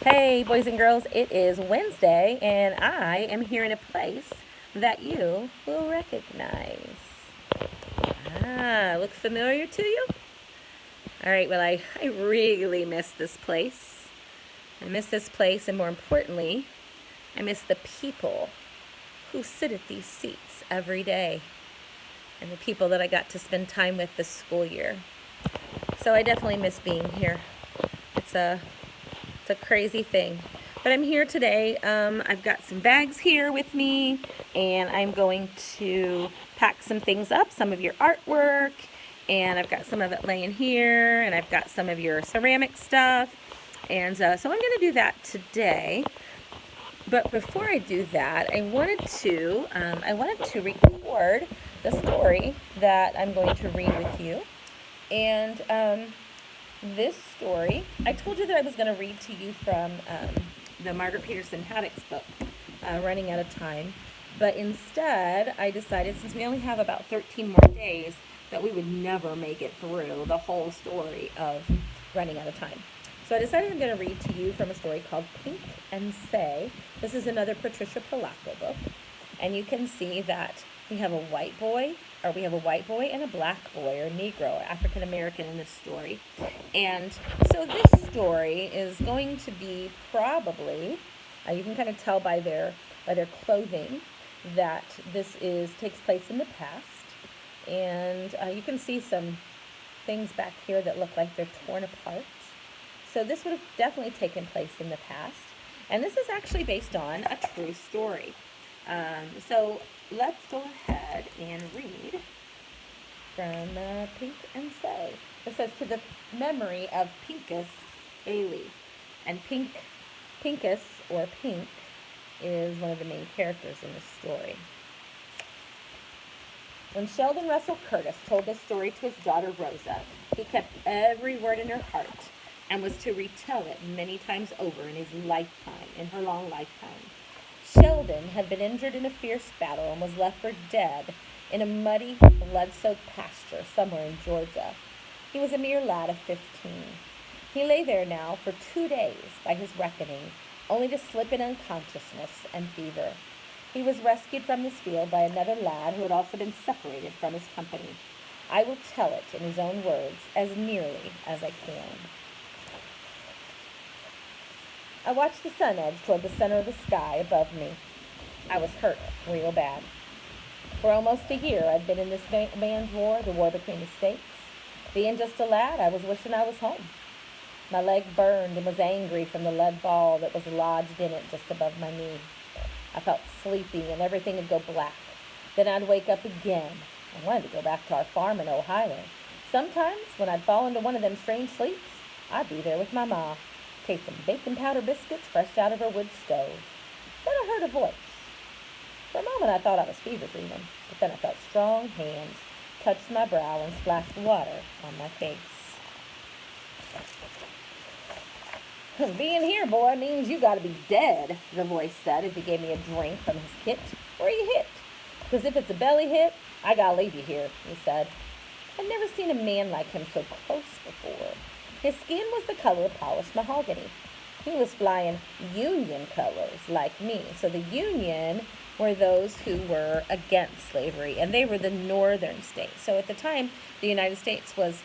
Hey, boys and girls, it is Wednesday, and I am here in a place that you will recognize. Looks familiar to you? All right, well, I really miss this place. I miss this place, and more importantly, I miss the people who sit at these seats every day, and the people that I got to spend time with this school year. So I definitely miss being here. It's a crazy thing. But I'm here today. I've got some bags here with me, and I'm going to pack some things up, some of your artwork, and I've got some of it laying here, and I've got some of your ceramic stuff, and so I'm going to do that today. But before I do that, I wanted to record the story that I'm going to read with you, and this story, I told you that I was going to read to you from the Margaret Peterson Haddock's book, Running Out of Time. But instead, I decided, since we only have about 13 more days, that we would never make it through the whole story of Running Out of Time. So I decided I'm going to read to you from a story called Pink and Say. This is another Patricia Polacco book. And you can see that we have a white boy and a black boy, or Negro, African American in this story. And so this story is going to be probably, you can kind of tell by their clothing that takes place in the past. And you can see some things back here that look like they're torn apart. So this would have definitely taken place in the past. And this is actually based on a true story. So let's go ahead and read from Pink and Say. It says, to the memory of Pincus Bailey. And Pincus, or Pink, is one of the main characters in this story. When Sheldon Russell Curtis told this story to his daughter Rosa, he kept every word in her heart and was to retell it many times over in her long lifetime. Sheldon had been injured in a fierce battle and was left for dead in a muddy, blood-soaked pasture somewhere in Georgia. He was a mere lad of 15. He lay there now for 2 days, by his reckoning, only to slip in unconsciousness and fever. He was rescued from this field by another lad who had also been separated from his company. I will tell it in his own words as nearly as I can. I watched the sun edge toward the center of the sky above me. I was hurt real bad. For almost a year, I'd been in this man's war, the war between the states. Being just a lad, I was wishing I was home. My leg burned and was angry from the lead ball that was lodged in it just above my knee. I felt sleepy and everything would go black. Then I'd wake up again. I wanted to go back to our farm in Ohio. Sometimes, when I'd fall into one of them strange sleeps, I'd be there with my ma, tasting bacon powder biscuits fresh out of her wood stove. Then I heard a voice. For a moment I thought I was fever dreaming, but then I felt strong hands touch my brow and splash water on my face. Being here, boy, means you gotta be dead, the voice said as he gave me a drink from his kit. Where you hit? Because if it's a belly hit, I gotta leave you here, he said. I'd never seen a man like him so close before. His skin was the color of polished mahogany. He was flying Union colors like me. So the Union were those who were against slavery, and they were the northern states. So at the time, the United States was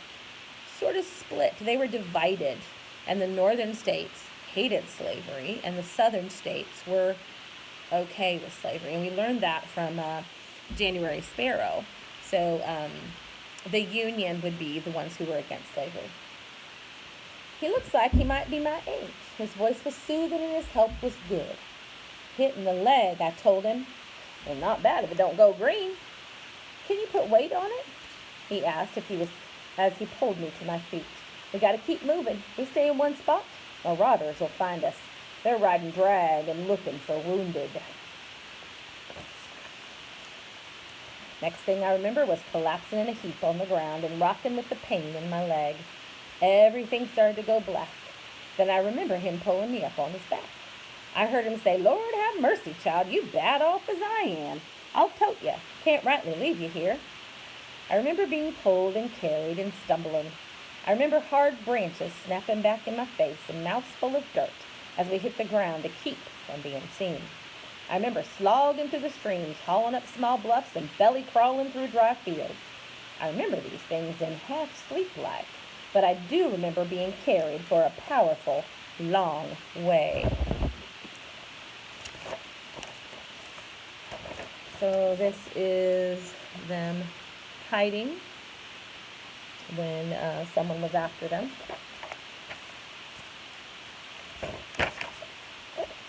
sort of split. They were divided, and the northern states hated slavery, and the southern states were okay with slavery. And we learned that from January Sparrow. So the Union would be the ones who were against slavery. He looks like he might be my age. His voice was soothing and his help was good. Hit in the leg, I told him. Well, not bad if it don't go green. Can you put weight on it? He asked as he pulled me to my feet. We got to keep moving. We stay in one spot, marauders will find us. They're riding drag and looking for wounded. Next thing I remember was collapsing in a heap on the ground and rocking with the pain in my leg. Everything started to go black. Then I remember him pulling me up on his back. I heard him say, Lord have mercy, child, you bad off as I am. I'll tote you. Can't rightly leave you here. I remember being pulled and carried and stumbling. I remember hard branches snapping back in my face and mouths full of dirt as we hit the ground to keep from being seen. I remember slogging through the streams, hauling up small bluffs, and belly crawling through dry fields. I remember these things in half-sleep-like, but I do remember being carried for a powerful, long way. So this is them hiding when someone was after them.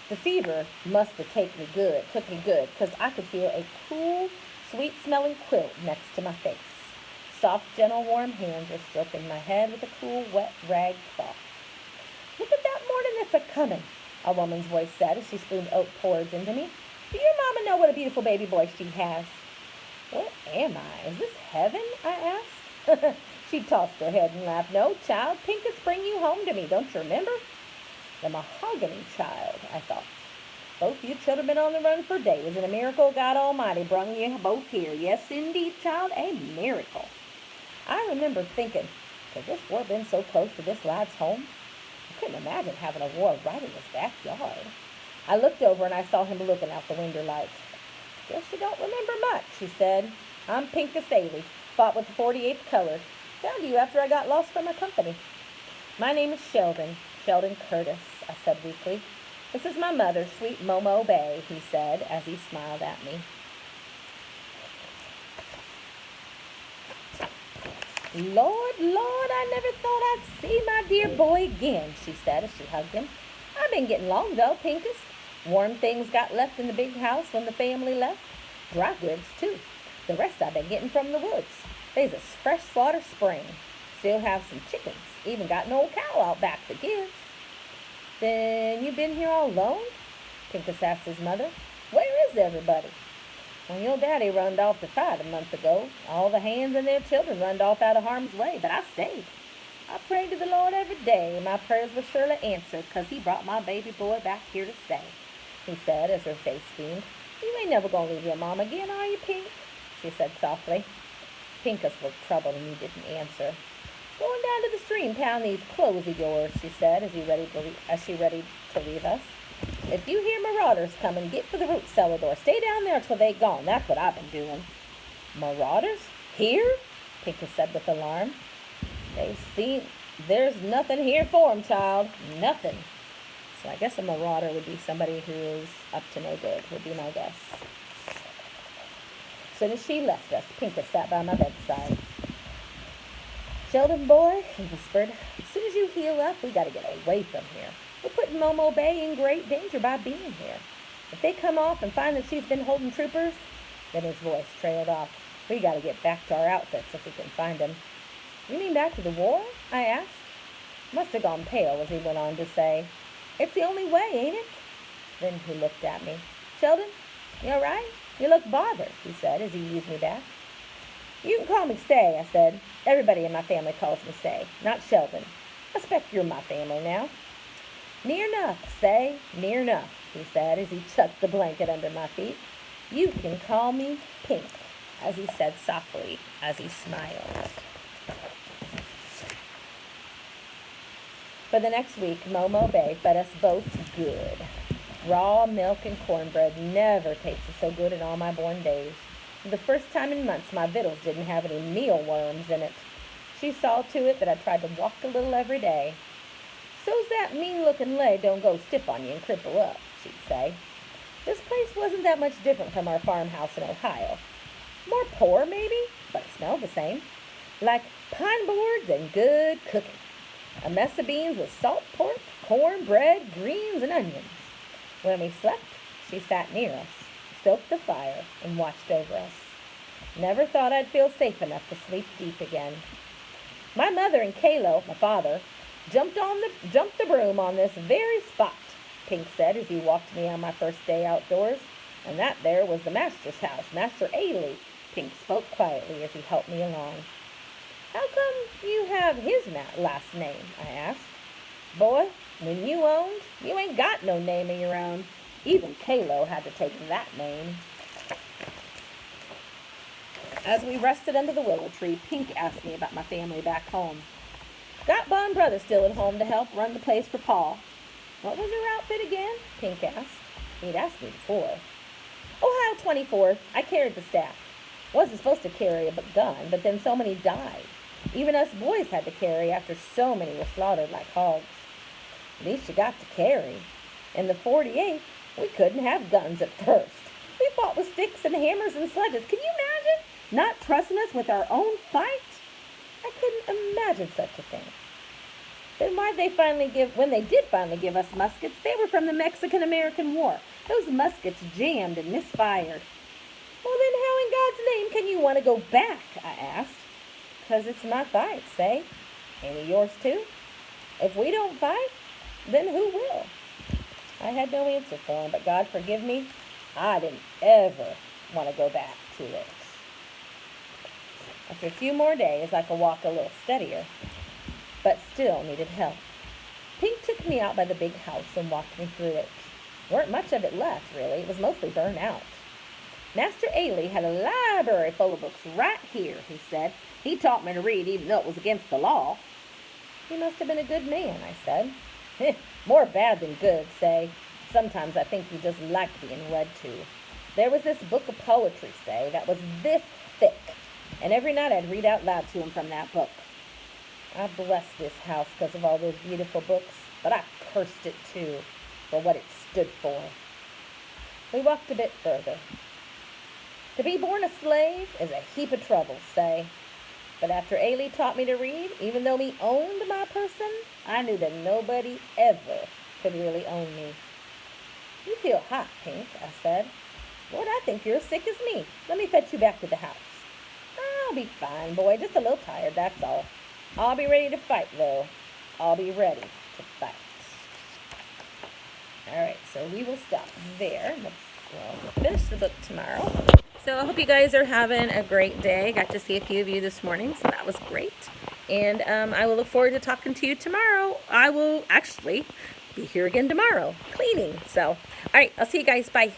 The fever must have took me good, because I could feel a cool, sweet-smelling quilt next to my face. Soft, gentle, warm hands were stroking my head with a cool, wet rag cloth. "Look at that morning that's a-comin'," a woman's voice said as she spooned oat porridge into me. "Do your mama know what a beautiful baby boy she has?" "What am I? Is this heaven?" I asked. She tossed her head and laughed. "No, child, Pincus bring you home to me, don't you remember?" The mahogany child, I thought. "Both you children been on the run for days, and a miracle God Almighty brung you both here. Yes, indeed, child, a miracle." I remember thinking, could this war been so close to this lad's home? I couldn't imagine having a war right in his backyard. I looked over and I saw him looking out the window light. "Guess you don't remember much," he said. "I'm Pincus Ailey, fought with the 48th Colored. Found you after I got lost from my company." "My name is Sheldon Curtis," I said weakly. "This is my mother, sweet Momo Bay," he said as he smiled at me. "Lord, I never thought I'd see my dear boy again," she said as she hugged him. "I've been getting along though, Pincus. Warm things got left in the big house when the family left. Dry goods, too. The rest I've been getting from the woods. There's a freshwater spring. Still have some chickens. Even got an old cow out back that gives." "Then you been here all alone?" Pincus asked his mother. "Where is everybody?" "Well, your daddy runned off to fight a month ago. All the hands and their children runned off out of harm's way, but I stayed. I prayed to the Lord every day, and my prayers were surely answered, 'cause he brought my baby boy back here to stay," he said as her face beamed. "You ain't never gonna leave your mom again, are you, Pink?" she said softly. Pincus looked troubled, and he didn't answer. "Going down to the stream, pound these clothes of yours," she said as she ready to leave us. "If you hear marauders coming, get for the root cellar door. Stay down there till they gone. That's what I've been doing." "Marauders? Here?" Pincus said with alarm. "There's nothing here for 'em, child. Nothing." So I guess a marauder would be somebody who is up to no good, would be my guess. As soon as she left us, Pincus sat by my bedside. "Sheldon, boy," he whispered, "as soon as you heal up, we got to get away from here. We're putting Momo Bay in great danger by being here. If they come off and find that she's been holding troopers," then his voice trailed off, "we got to get back to our outfits if we can find them." "You mean back to the war?" I asked. Must have gone pale as he went on to say, "It's the only way, ain't it?" Then he looked at me. "Sheldon, you all right? You look bothered," he said as he eased me back. "You can call me Say," I said. "Everybody in my family calls me Say, not Sheldon. I expect you're my family now." "Near enough, Say, near enough," he said as he chucked the blanket under my feet. "You can call me Pink," as he said softly as he smiled. For the next week, Momo Bay fed us both good. Raw milk and cornbread never tasted so good in all my born days. For the first time in months, my victuals didn't have any mealworms in it. She saw to it that I tried to walk a little every day. "So's that mean-looking leg don't go stiff on you and cripple up," she'd say. This place wasn't that much different from our farmhouse in Ohio. More poor, maybe, but it smelled the same. Like pine boards and good cooking. A mess of beans with salt pork, corn, bread, greens, and onions. When we slept, she sat near us, stoked the fire, and watched over us. Never thought I'd feel safe enough to sleep deep again. My mother and Kalo, my father, jumped the broom on this very spot, Pink said as he walked me on my first day outdoors. And that there was the master's house, Master Ailey, Pink spoke quietly as he helped me along. "How come you have his last name?" I asked. "Boy, when you owned, you ain't got no name of your own. Even Kalo had to take that name." As we rested under the willow tree, Pink asked me about my family back home. "Got Ma and brother still at home to help run the place for Pa." What was your outfit again? Pink asked. He'd asked me before. Ohio 24th. I carried the staff. Wasn't supposed to carry a gun, but then so many died. Even us boys had to carry after so many were slaughtered like hogs. At least you got to carry. In the 48th, we couldn't have guns at first. We fought with sticks and hammers and sledges. Can you imagine not trusting us with our own fight? I couldn't imagine such a thing. Then when they did finally give us muskets, they were from the Mexican-American War. Those muskets jammed and misfired. Well, then how in God's name can you want to go back? I asked. 'Cause it's my fight, say. Ain't it yours too? If we don't fight, then who will? I had no answer for him, but God forgive me, I didn't ever want to go back to it. After a few more days, I could walk a little steadier, but still needed help. Pink took me out by the big house and walked me through it. Weren't much of it left, really. It was mostly burned out. Master Ailey had a library full of books right here, he said. He taught me to read even though it was against the law. He must have been a good man, I said. More bad than good, say. Sometimes I think he just liked being read to. There was this book of poetry, say, that was this thick, and every night I'd read out loud to him from that book. I blessed this house because of all those beautiful books, but I cursed it too for what it stood for. We walked a bit further. To be born a slave is a heap of trouble, say. But after Ailey taught me to read, even though he owned my person, I knew that nobody ever could really own me. You feel hot, Pink, I said. Lord, I think you're as sick as me. Let me fetch you back to the house. I'll be fine, boy. Just a little tired, that's all. I'll be ready to fight, though. I'll be ready to fight. All right, so we will stop there. We'll finish the book tomorrow. So I hope you guys are having a great day. Got to see a few of you this morning, so that was great. And I will look forward to talking to you tomorrow. I will actually be here again tomorrow, cleaning. So, all right, I'll see you guys. Bye.